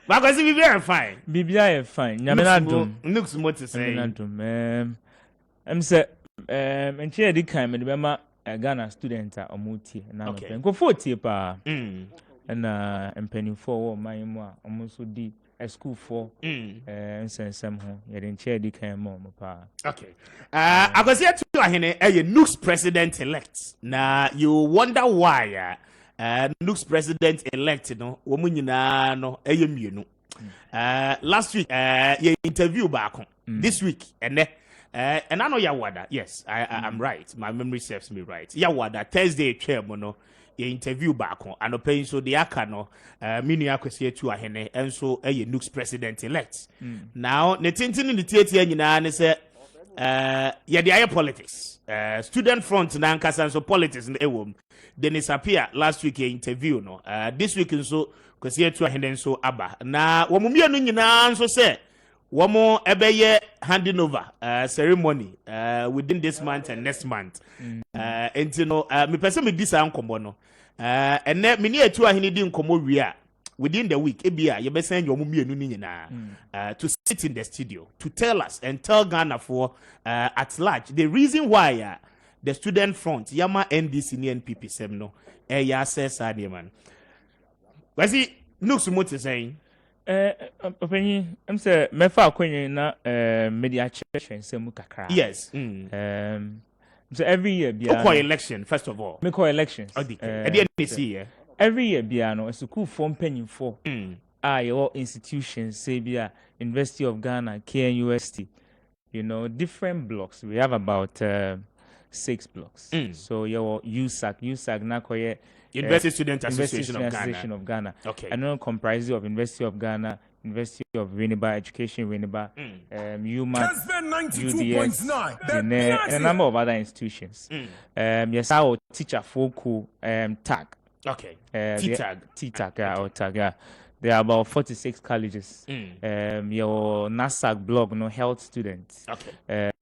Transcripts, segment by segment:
Because we very fine. Bibia fine. Nyamena dum. Looks more to say. Nyamena dum. I'm say and share the kind me be a Ghana student a omuti na no pen. Go 40 pa. Na mpanimfo my mo omuso di a school for nsensem ho. Ye den share the kind mo pa. Okay. I was here to ahene a NUGS president elect. Na you wonder why NUGS president elect no wo mu nyina no mienu. Last week ye interview back this week and I know Yawada. Yes, I'm right. My memory serves me right. Yawada Thursday chairman no ye interview back on and paying so the akano mini akwesi to ahene and so a NUGS president elect. Now the tintin in the theater nyina ne say yeah the higher politics student front na nkasa so politics in the ewom then disappear last week interview no this week so kwesi to ahene so aba na wo mumienu nyina nso say womo ebeye handing over ceremony within this month and next month and you know me person me this ankombo no and me near to ahini di nkomo wi within the week ebia ye be send your mumienu ni nyina to sit in the studio to tell us and tell Ghana for at large the reason why the student front yama NDC and NPP sem no ya says man was he NUGS motor saying Opinion, I'm say mefa akwenye na media church nsemu kakra. Yes. So every year bia no election first of all. Me call elections. Every year bia no school form panyimfo. Your institutions say bia University of Ghana, KNUST. You know, different blocks. We have about 6 blocks. So your USAC na koye University Student Association of Ghana. Okay. I know comprises of University of Ghana, University of Winneba, Education Winneba, UMass, UDS, and a number of other institutions. Yes, our teacher folk tag. Okay. TTAG or tag. There are about 46 colleges. Your NASAC blog, no health students. Okay.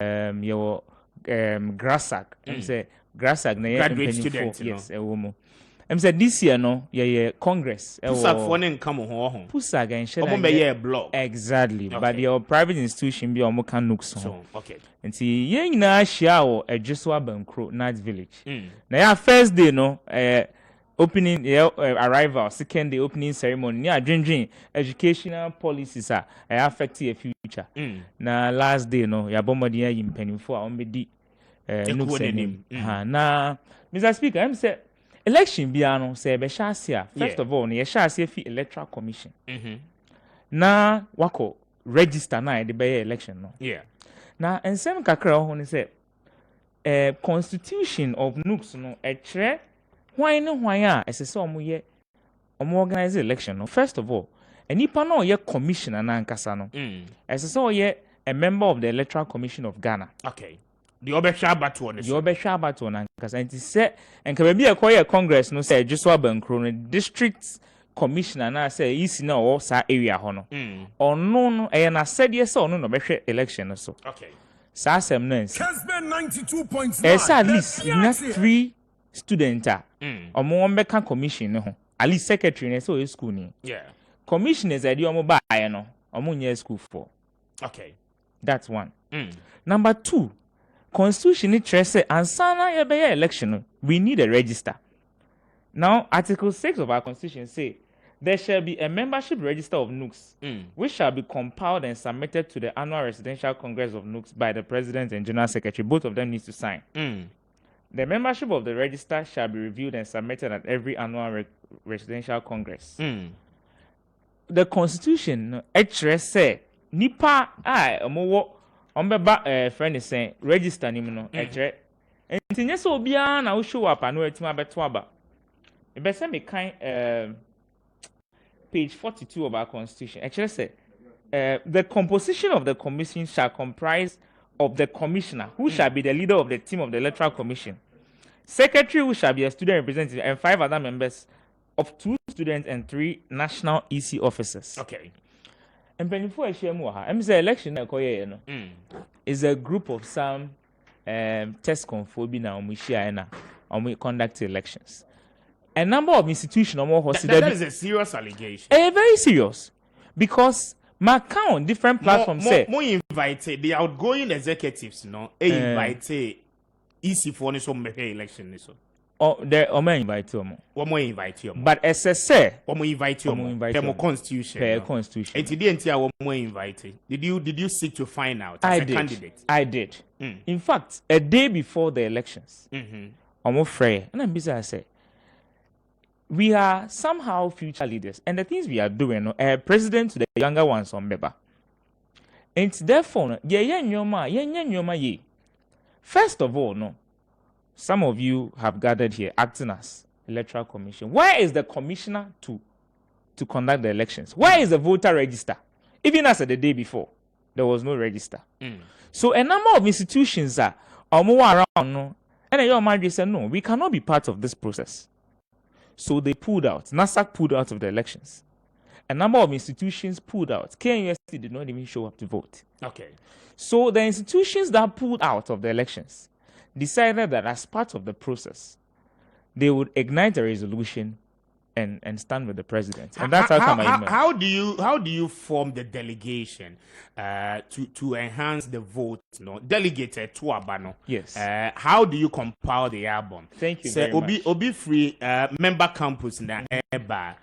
Your GRASAC. Say GRASAC, graduate students. Yes, a woman. I'm saying this year no Congress Pusak for nem come home. Pusak and share blog. Exactly. Okay. But your private institution be omo kan NUGS. So okay. And see ye nyina share o Ejuswa Bankro Night Village. Na ya first day no opening arrival, second day opening ceremony ya dwendwen educational policies affect your future. Na last day no ya bomodi ya yimpanimfo a ombedi NUGS na Mr. Speaker I'm say election biano say be shasia first of all no ye shasia fi electoral commission na wako register na de be election no na ensem kakra ho ne say constitution of NUGS no e kire hwan ne hwan a esese omo ye omo organize election no first of all enipa na ye commissioner na nkasa no esese o ye a member of the Electoral Commission of Ghana. Okay. The Obesha Batu on the Obesha Batu on because and say and can be a Congress no say just Bankro district commissioner na say isi na o sa area ho no. No e na said yes or no be election so. Okay. Sa asem no nsi. Kessben 92.9. At least na 3 students omo mbeka commission no ho. At least secretary na so school ni. Yeah. Commissioners adi omo ba aye no omo nya school for. Okay. That's one. Number 2, Constitution it say ansana yebeye election we need a register. Now Article 6 of our Constitution say there shall be a membership register of NUGS which shall be compiled and submitted to the annual residential congress of NUGS by the president and general secretary. Both of them need to sign. The membership of the register shall be reviewed and submitted at every annual residential congress. The Constitution actually say nipa omo ombeba friend is saying register nim no actually entinye so obia na wo show up anu etima beto aba e be say me kan page 42 of our Constitution actually say the composition of the commission shall comprise of the commissioner who shall be the leader of the team of the electoral commission, secretary who shall be a student representative, and 5 other members of 2 students and 3 national EC officers. Okay. And before I share more, I'm say election is a group of some test conforming na we share na we conduct elections. a number of institutions That is a serious allegation. Very serious, because my account different platforms say more invited the outgoing executives, invited easy for so make election so. They invite them. More invite you. But as I say, invite you. More constitution. Per constitution. It didn't more invited. Did you seek to find out as a candidate? I did. In fact, a day before the elections, I'm afraid, and I'm busy. I say, we are somehow future leaders, and the things we are doing, president to the younger ones on Beba. And therefore, first of all, no. Some of you have gathered here acting as electoral commission. Where is the commissioner to conduct the elections? Where is the voter register? Even as of the day before, there was no register. So a number of institutions are more around, no, and your mind said, no, we cannot be part of this process. So they pulled out. NASAC pulled out of the elections. A number of institutions pulled out. KNUST did not even show up to vote. Okay. So the institutions that pulled out of the elections decided that as part of the process, they would ignite a resolution and stand with the president. And that's how do you form the delegation to enhance the vote? No, delegate to Abano. Yes. How do you compile the album? Thank you very much. Obi free member campus na eba.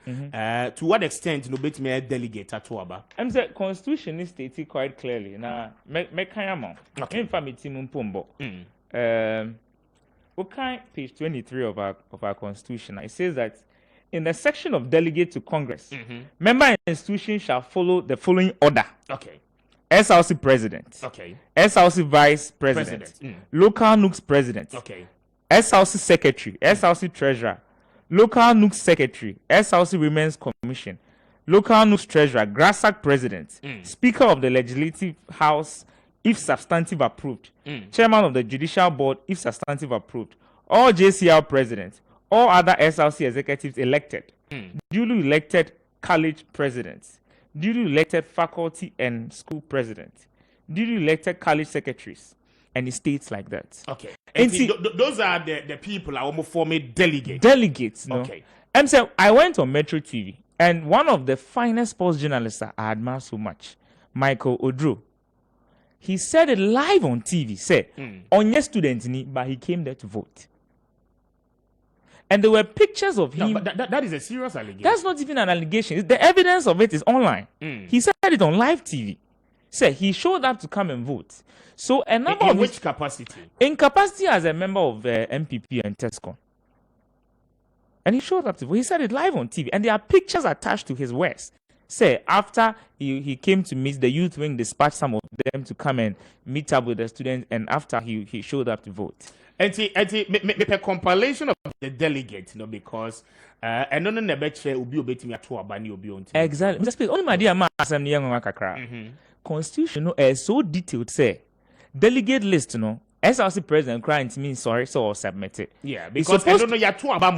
To what extent no bet me delegate to Aba? I'm saying constitution is stated quite clearly. Now, make Okay. Okay, page 23 of our constitution. It says that in the section of delegate to Congress, member institutions shall follow the following order. Okay. SRC president. Okay. SRC vice president. Local NUGS president. Okay. SRC secretary. SRC treasurer. Local NUGS secretary. SRC women's commission. Local NUGS treasurer. GRASAC president. Speaker of the legislative house if substantive approved. Chairman of the judicial board if substantive approved. All JCR presidents. All other SRC executives elected, duly elected college presidents, duly elected faculty and school presidents, duly elected college secretaries, and it states like that. Okay. And those are the people I almost form a delegate. Delegates, no? Okay. And so I went on Metro TV, and one of the finest sports journalists I admire so much, Michael Odro, he said it live on TV, said, on your student, but he came there to vote. And there were pictures of him. No, but that is a serious allegation. That's not even an allegation. The evidence of it is online. He said it on live TV. Said he showed up to come and vote. So a number in of which capacity? In capacity as a member of MPP and TESCON. And he showed up to vote. He said it live on TV. And there are pictures attached to his words. Say after he came to meet the youth wing, dispatched some of them to come and meet up with the students. And after he showed up to vote. And a compilation of the delegates, because I don't know will be obeying at all. Exactly. Mr. Speaker, only my dear man, Constitution is so detailed. Say delegate list, SRC president crying to me sorry, so submit it. Yeah, because I don't know you are two about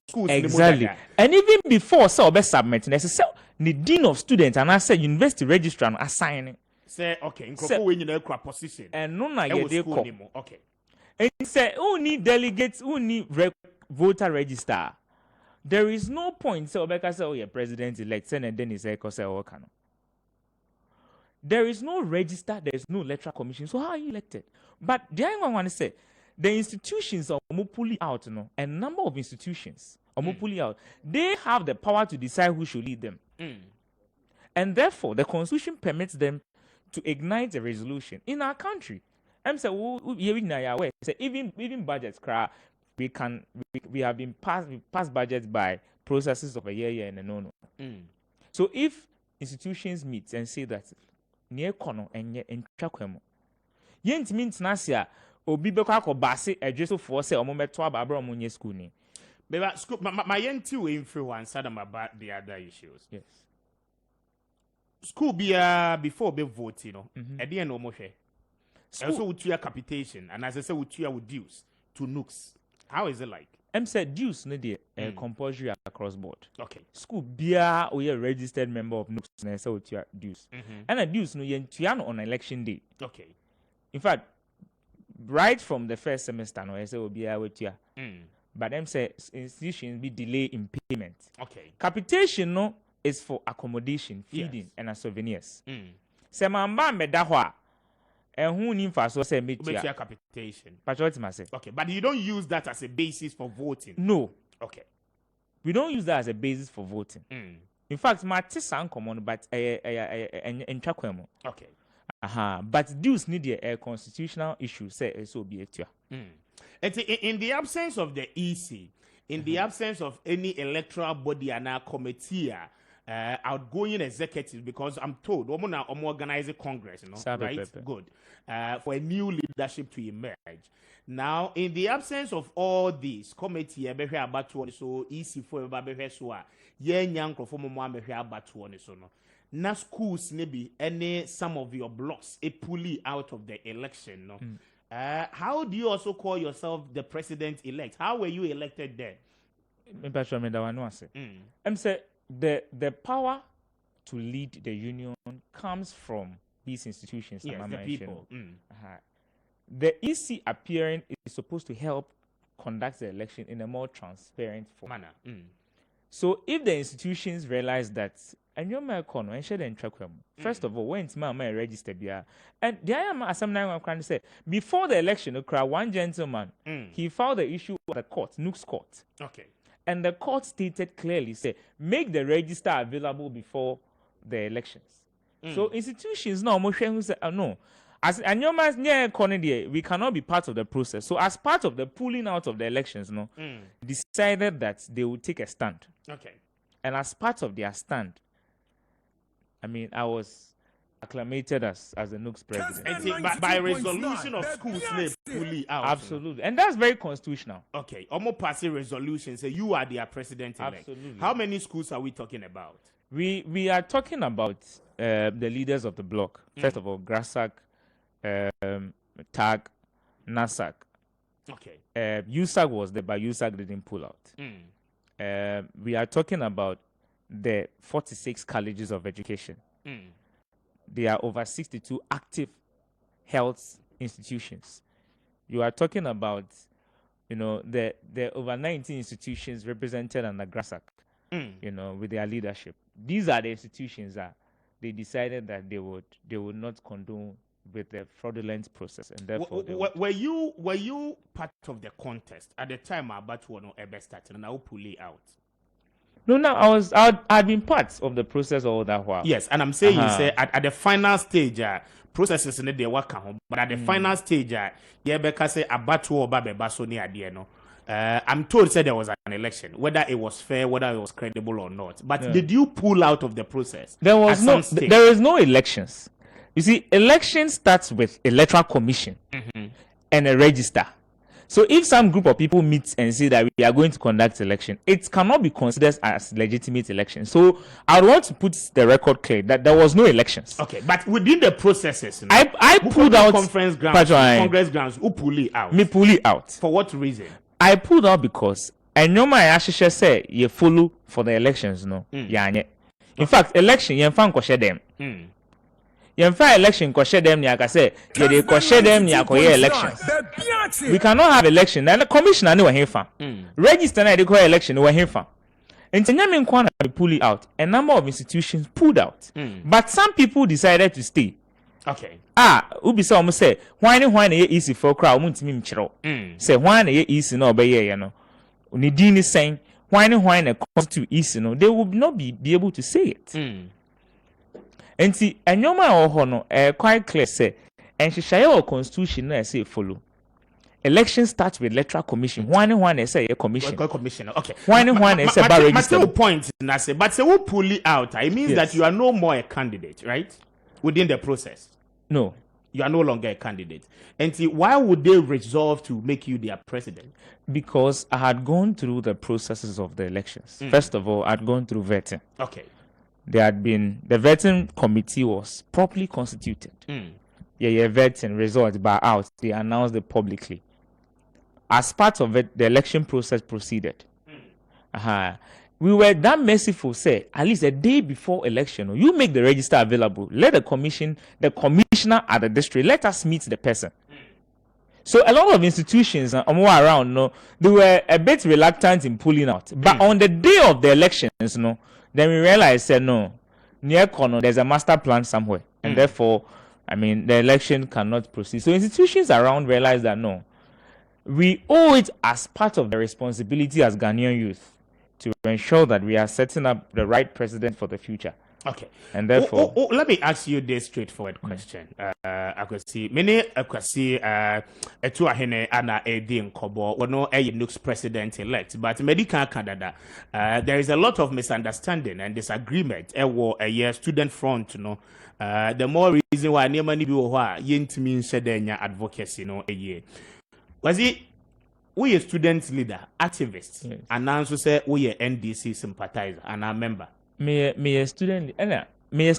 schools. Exactly. And even before so be submitting, there's the dean of students and I said university registrar assigning. Say okay, when you position. And no na ye okay. And say, who need delegates, who need voter register? There is no point. So, Obeka say, oh, yeah, president-elect, and then he say, there is no register, there is no electoral commission. So, how are you elected? But the other one want to say, the institutions are pulling out, a number of institutions are pulling out. They have the power to decide who should lead them. And therefore, the Constitution permits them to ignite a resolution in our country. I'm saying even budgets, we have been passed budgets by processes of a year and no. So if institutions meet and say that near kono and trakwemo, yent means nasia obi beko akobase adweso for say omometo ababra omonye school ni. But school my yenti we influence about the other issues. Yes. School be before be vote, at the end almost. Also with your capitation, and as I said, with your dues to NUGS. How is it like? Said dues no dey compulsory across board. Okay. School bia we a registered member of NUGS na say with your dues. And a dues no yen on election day. Okay. In fact, right from the first semester no say we bia with your. but them say institutions be delay in payment. Okay. Capitation no is for accommodation, feeding, Yes. and souvenirs. Se mamba meda ho a ehun ni mfa so say metia Metia capitation. patriotism say. Okay, but you don't use that as a basis for voting. No, Okay. we don't use that as a basis for voting. In fact, my san common but entwa kwemo. Okay. But dues need a constitutional issue say so be etia. In the absence of the EC, in the absence of any electoral body and our committee, outgoing executives, because I'm told I'm organizing Congress, right? Good. For a new leadership to emerge. Now, in the absence of all these committee, so EC for na schools maybe any some of your blocks a pulley out of the election, no. How do you also call yourself the president-elect? How were you elected there? I'm say the power to lead the union comes from these institutions. Yes, the people. The EC appearing is supposed to help conduct the election in a more transparent manner. So if the institutions realize that, and you're my corner and share the track first of all, when it's my register beer, and the I am assembly I'm trying to say before the election, one gentleman he filed the issue with the court, NUGS court. Okay. And the court stated clearly, say, make the register available before the elections. So institutions now who say, no. As and your man's near corner, we cannot be part of the process. So as part of the pulling out of the elections, decided that they would take a stand. Okay. And as part of their stand, I mean, I was acclimated as the NUGS president. And by resolution of schools name fully out. Absolutely. And that's very constitutional. Okay. Almost passing resolution say you are their president-elect. Absolutely. How many schools are we talking about? We are talking about the leaders of the bloc. First of all, Grasak, TAG, NASAC. Okay. USAG was there, but USAG didn't pull out. We are talking about the 46 colleges of education. There are over 62 active health institutions. You are talking about, the over 19 institutions represented under GRASAC, with their leadership. These are the institutions that they decided that they would not condone with the fraudulent process, and therefore were you part of the contest at the time about to ever started and I will pull it out? No, I'd been part of the process all that while. Yes, and I'm saying you say at the final stage, processes in the work but at the final stage, because say about or babe basoni adie no. I'm told said there was an election, whether it was fair, whether it was credible or not. But did you pull out of the process? There is no elections. You see, election starts with electoral commission and a register. So if some group of people meet and say that we are going to conduct election, it cannot be considered as legitimate election. So I want to put the record clear that there was no elections. Okay, but within the processes, I pulled out conference grounds, Congress grounds, who pull it out? Me pull it out. For what reason? I pulled out because I know my ashisha say you follow for the elections, no. Yeah. In fact, election you fan ko them. Yemfa election ko share them ni aka say ye dey ko share them ni akoye elections. We cannot have election na the commissioner ni wa hefa. Register na dey ko election ni wa hefa. Ntanyame nkwa na pull it out. A number of institutions pulled out. But some people decided to stay. Okay. Ubi say omo say why na ye easy for crowd omo ntimi mchiro. Say why na ye easy na obeye ye no. Oni din ni saying why na constitute easy no, they would not be able to say it. And see, and your man quite clear say, and she share constitution na say follow. Election starts with electoral commission. One say a commission. Commissioner. Okay. One say about register. My point na say, but say who pull it out? It means that you are no more a candidate, right? Within the process. No. You are no longer a candidate. And see, why would they resolve to make you their president? Because I had gone through the processes of the elections. First of all, I'd gone through vetting. Okay. The vetting committee was properly constituted. Vetting results by out. They announced it publicly. As part of it, the election process proceeded. We were that merciful, say, at least a day before election, you make the register available. Let the commissioner at the district, let us meet the person. So a lot of institutions around, no, they were a bit reluctant in pulling out. But on the day of the elections, no, then we realized that no, near corner there's a master plan somewhere, and therefore, I mean, the election cannot proceed. So institutions around realized that no, we owe it as part of the responsibility as Ghanaian youth to ensure that we are setting up the right president for the future. Okay. And therefore, let me ask you this straightforward question. I could see many to ahene ana edi nkobo wono NUGS president elect, but medical Canada there is a lot of misunderstanding and disagreement a year student front, you know. The more reason why near money be yintimi nshedenya advocacy no a year. Was it we a student leader, activist, yes. And now say we a NDC sympathizer and a member. Me a student leader. Me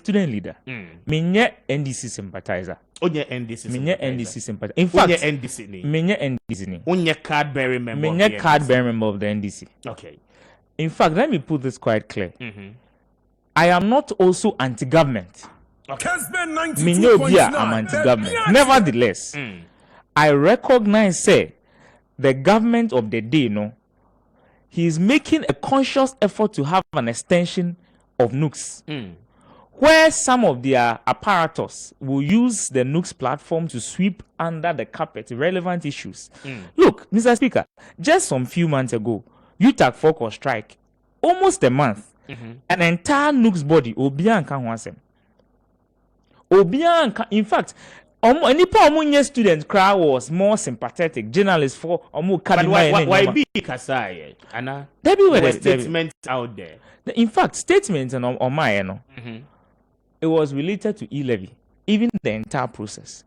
NDC sympathizer. Onye NDC. Me NDC sympathizer. In fact, NDC ni. Me NDC ni. Onye card bearing member. Me card bearing member of the NDC. Okay. In fact, let me put this quite clear. I am not also anti-government. Kessben Me no be I'm anti-government. Nevertheless, I recognize say the government of the day, no, he is making a conscious effort to have an extension of NUGS, where some of their apparatus will use the NUGS platform to sweep under the carpet relevant issues. Look, Mr. Speaker, just some few months ago, UTAC fought on strike, almost a month, an entire NUGS body, Obian Kanwasem. In fact, any part student crowd was more sympathetic. Journalists for why be Kasai? Anna, there were statements out there. In fact, statements on my it was related to e-levy, even the entire process.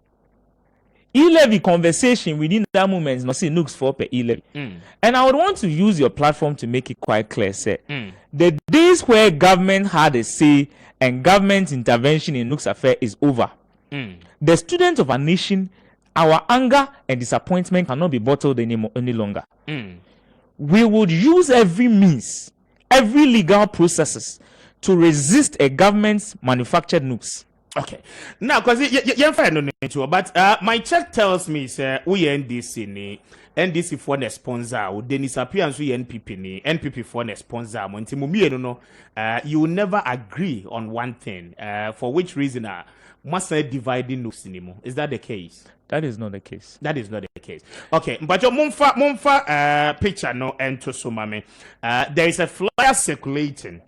E-levy conversation within that moment, not see NUGS for per e-levy. And I would want to use your platform to make it quite clear, say the days where government had a say and government intervention in NUGS affair is over. The students of our nation, our anger and disappointment cannot be bottled any longer. We would use every means, every legal processes to resist a government's manufactured NUGS. Okay. Now, because but my check tells me, sir, we NDC for the sponsor, the disappearance we NPP for the sponsor. You will never agree on one thing. For which reason? Must say dividing NUGS anymore. Is that the case? That is not the case. That is not the case. Okay, but your mumfa picture no and to sumame. There is a flyer circulating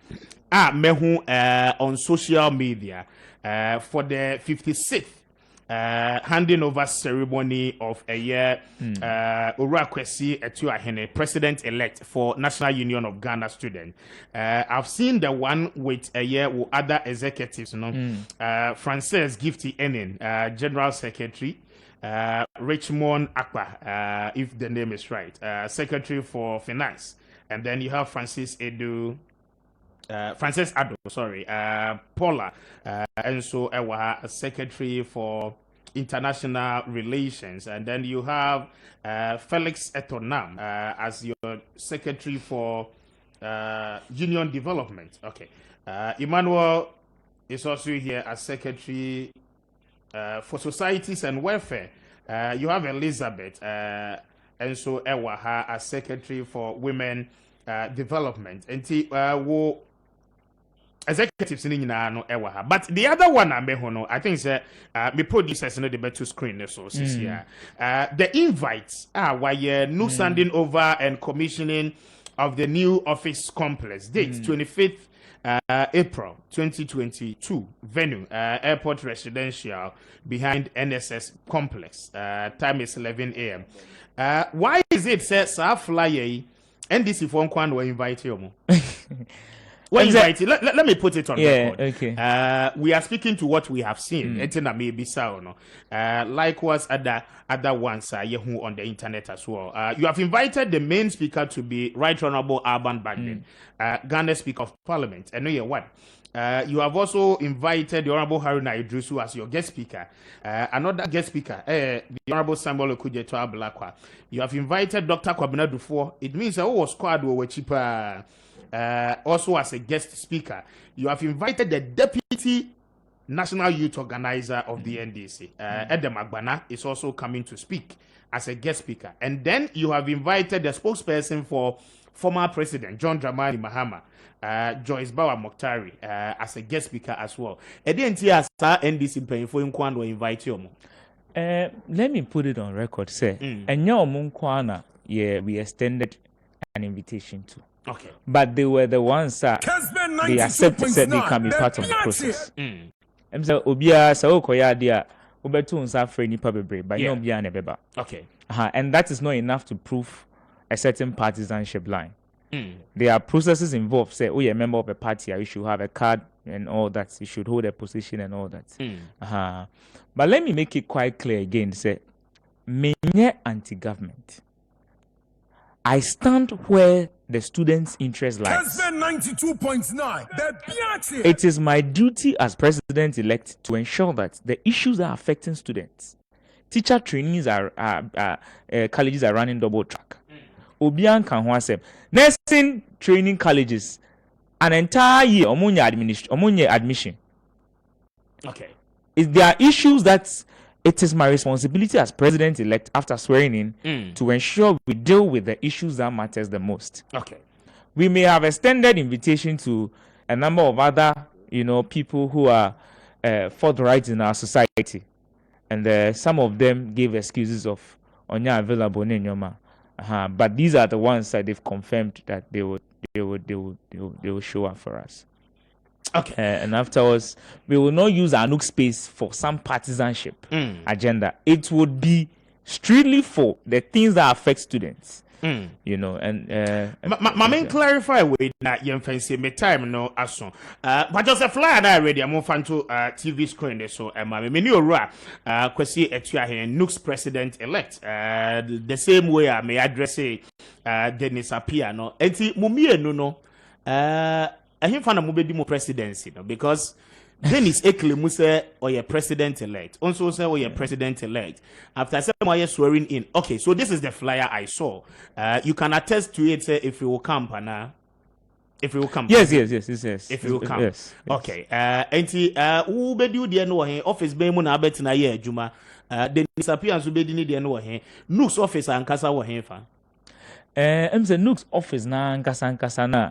on social media for the 56th handing over ceremony of a year Urakwesi Etuahene, president-elect for National Union of Ghana students. I've seen the one with a year with other executives, you know, Frances Gifty Enin, General Secretary, Richmond Akpa, if the name is right, Secretary for Finance, and then you have Francis Ado, Paula, and so a secretary for international relations, and then you have Felix Etonam as your secretary for union development. Okay, Emmanuel is also here as secretary for societies and welfare. You have Elizabeth, and so Ewaha as secretary for women development. And executives in no ewa, but the other one I think me producers know the better screen so the invites why no standing over and commissioning of the new office complex date 25th April 2022 venue airport residential behind NSS complex, time is 11 a.m. Why is it sir flyer NDC for one will invite you? Let me put it on record. Okay. We are speaking to what we have seen. Maybe so, likewise, other ones on the internet as well. You have invited the main speaker to be Right Honorable Alban Bagden, Ghana Speaker of Parliament. I know you're one. You have also invited the Honorable Haruna Idrisu as your guest speaker. Another guest speaker, the Honorable Samuel Okujeto Ablakwa. You have invited Dr. Kwabena Dufour. It means squad were cheaper. Also as a guest speaker. You have invited the deputy national youth organizer of the NDC. Edem Agbana is also coming to speak as a guest speaker. And then you have invited the spokesperson for former President John Dramani Mahama, Joyce Bawa Mokhtari, as a guest speaker as well. NDC paying for invite you. Let me put it on record, say, and yeah, we extended an invitation to. Okay. But they were the ones that Kessben they accepted said they can be part of the process. And so Obia Saokoya dia Ubetu unsa free nipa bebre, but no Obia nebeba. Okay. And that is not enough to prove a certain partisanship line. There are processes involved. Say, oh, you're a member of a party, you should have a card and all that. You should hold a position and all that. But let me make it quite clear again. Say, me anti-government. I stand where the students' interest lies. Kessben 92.9. It is my duty as president-elect to ensure that the issues that are affecting students, teacher trainees colleges are running double track. Obian Kanhuasem, nursing training colleges, an entire year, omunye admission. Okay. There are issues that it is my responsibility as president-elect after swearing in to ensure we deal with the issues that matters the most. Okay. We may have extended invitation to a number of other, people who are forthright in our society, and some of them gave excuses of onya available in Nyoma. But these are the ones that they've confirmed that they will show up for us. Okay. And afterwards, we will not use our NUGS space for some partisanship agenda. It would be strictly for the things that affect students. And my main clarify with that young fancy me time no aso. But just a flyer that already I'm on to TV screen so my menu kwesi etua here NUGS president elect the same way I may address Dennis Apia no enti mumie no I him fan mubedi mo presidency no because Dennis Eklemu say or your president elect. Also say or your president elect. After some years swearing in. Okay, so this is the flyer I saw. You can attest to it if you will come, Pana. If you will come. Yes. If you will come. Yes. Okay. Who be do the no office be mo na bet na ye adwuma. Dennis appearance be di ni the no he. NUGS office ankasa wo he fa. The NUGS office na ankasa na.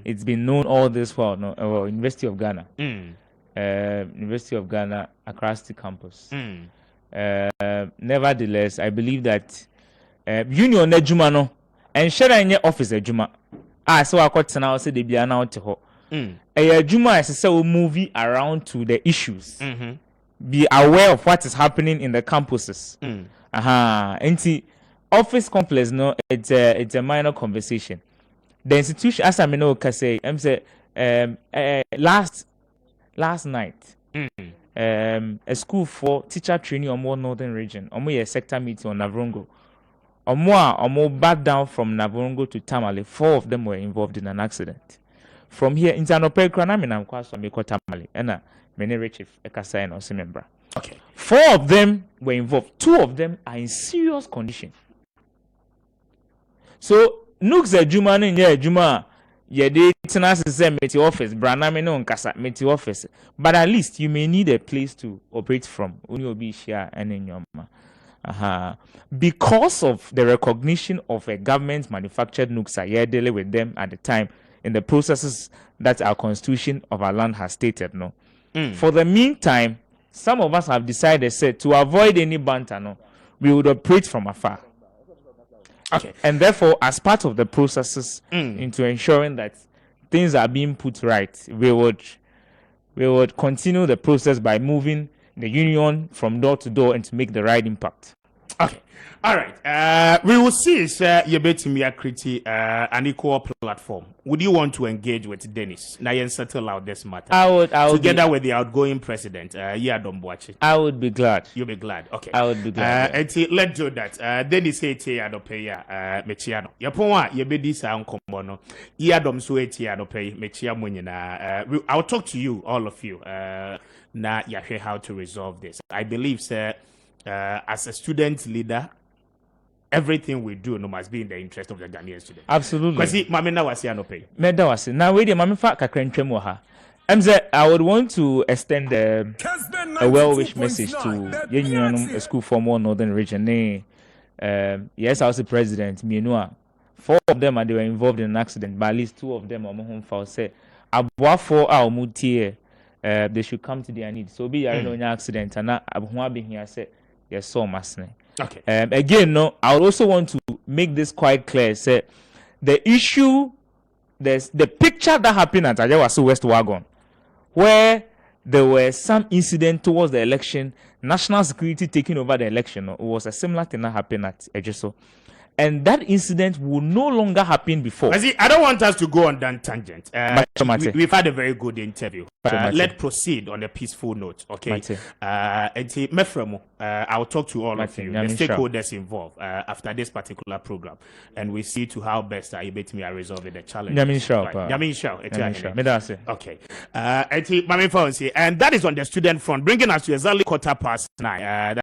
It's been known all this while no University of Ghana. University of Ghana across the campus. Nevertheless, I believe that union ejuma no and share any office ejuma. So I got now say they be announced to her. Ejuma is say we movie around to the issues. Be aware of what is happening in the campuses. And office complex no it's a minor conversation. The institution as I know can say say last night, a school for teacher training on more northern region, a sector meeting on Navrongo. More back down from Navrongo to Tamale. 4 of them were involved in an accident. From here, internal Pekranami, I'm quite some Tamale, and many rich Ekasa and Osimembra. Okay. 4 of them were involved. 2 of them are in serious condition. So, NUGS Juma and Juma. Yeah, they say meti office, braname no nkasa meti office. But at least you may need a place to operate from. Uniobi share and in your because of the recognition of a government manufactured NUGS dealing with them at the time in the processes that our constitution of our land has stated. No, for the meantime, some of us have decided to avoid any banter. We would operate from afar. Okay. And therefore, as part of the processes into ensuring that things are being put right, we would continue the process by moving the union from door to door and to make the right impact. Okay. All right. We will see you bet me create an equal platform. Would you want to engage with Dennis? Now you settle out this matter. I would together with the outgoing president. Don't watch it. I would be glad. You'll be glad. Okay. I would be glad. Let's do that. Dennis say I don't pay mechiano. Yaponwa you be this uncommon. Don't so I don't pay mechia I'll talk to you, all of you. Now you hear how to resolve this. I believe, sir, as a student leader, everything we do must be in the interest of the Ghanaian student. Absolutely. Because mami na wasi no pay. Meda wasi. Na we dey mami fa kakra ntwam ha. MZ, I would want to extend Kessben a well-wish message to 92.9. Yenyanum, a school for more northern region. Yes, I was the president. Mienua, 4 of them they were involved in an accident, but at least 2 of them are home for say. Abwa 4 our mutie. They should come to their needs. So be no accident, and I be here say yes, so masne. Okay. Again, no, I would also want to make this quite clear. Say the issue, there's the picture that happened at Ajawasu West Wagon, where there were some incident towards the election, national security taking over the election. It was a similar thing that happened at Ejiso. And that incident will no longer happen before. I don't want us to go on that tangent. We've had a very good interview. Let's proceed on a peaceful note, okay? I'll talk to all of you, the stakeholders involved, after this particular program, and we see to how best are able to resolve the challenge. Okay. And that is on the student front, bringing us to exactly 9:15.